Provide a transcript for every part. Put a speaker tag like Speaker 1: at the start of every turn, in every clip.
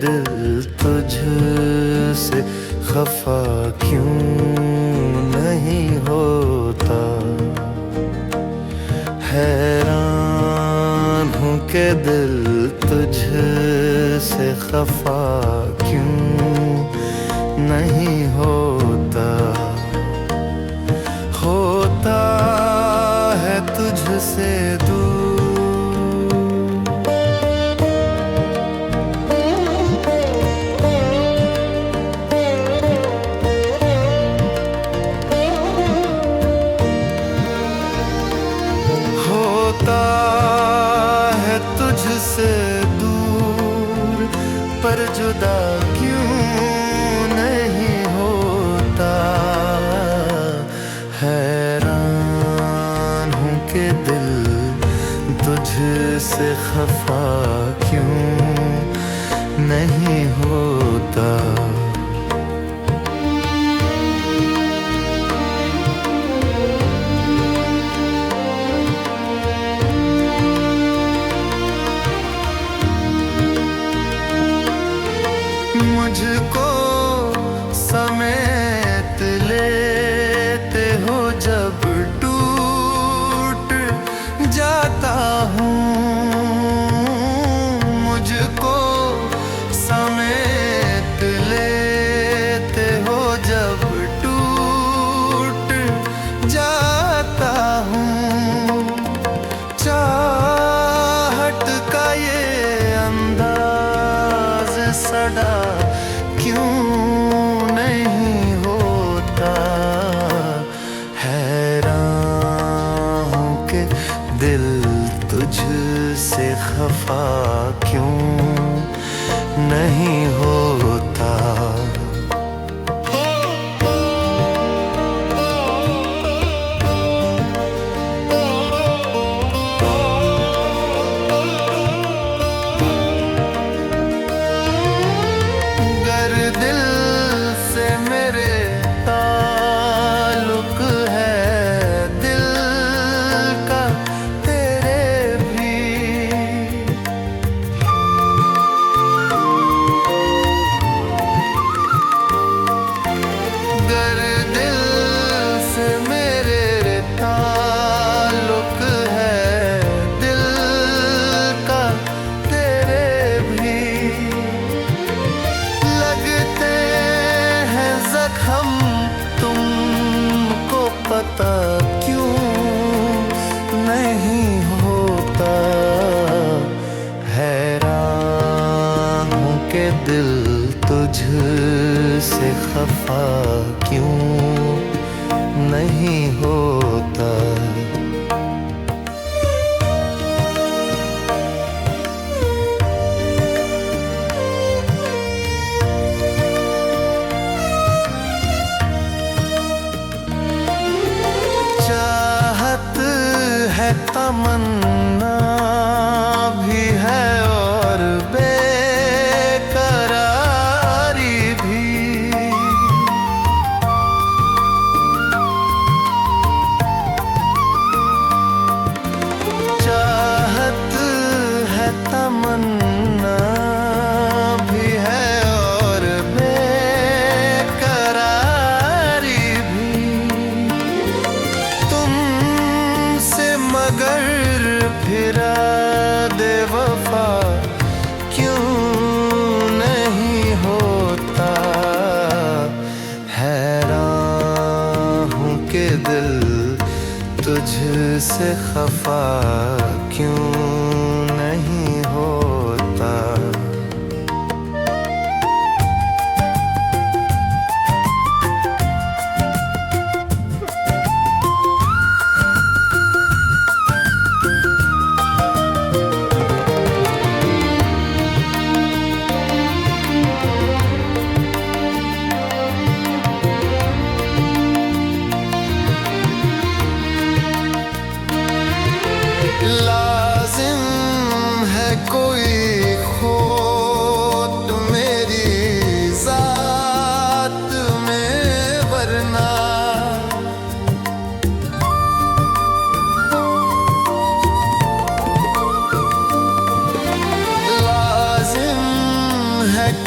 Speaker 1: दिल तुझसे खफा क्यों नहीं होता। हैरान हूँ कि दिल तुझसे खफा क्यों नहीं होता। होता है तुझसे तुझसे दूर, पर जुदा क्यों नहीं होता। हैरान हूँ कि दिल तुझसे खफा क्यों नहीं होता। मुझको समेत लेते हो जब टूट जाता हूँ। मुझको समेत लेते हो जब टूट जाता हूँ। चाहत का ये अंदाज सदा क्यों नहीं होता। हैरान हूँ कि दिल तुझसे खफा क्यों नहीं होता। पता क्यों नहीं होता। हैरान हूँ कि दिल तुझसे खफा क्यों नहीं होता। तमन्ना भी है और बेकरारी भी।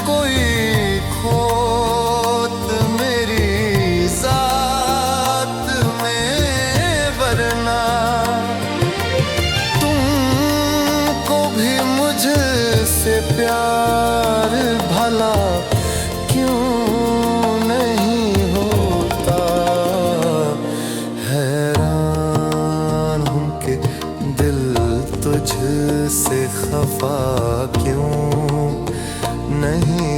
Speaker 1: कोई खोट मेरी जात में, वरना तुमको भी मुझसे प्यार भला क्यों नहीं होता। हैरान हूँ कि दिल तुझसे खफा क्यों नहीं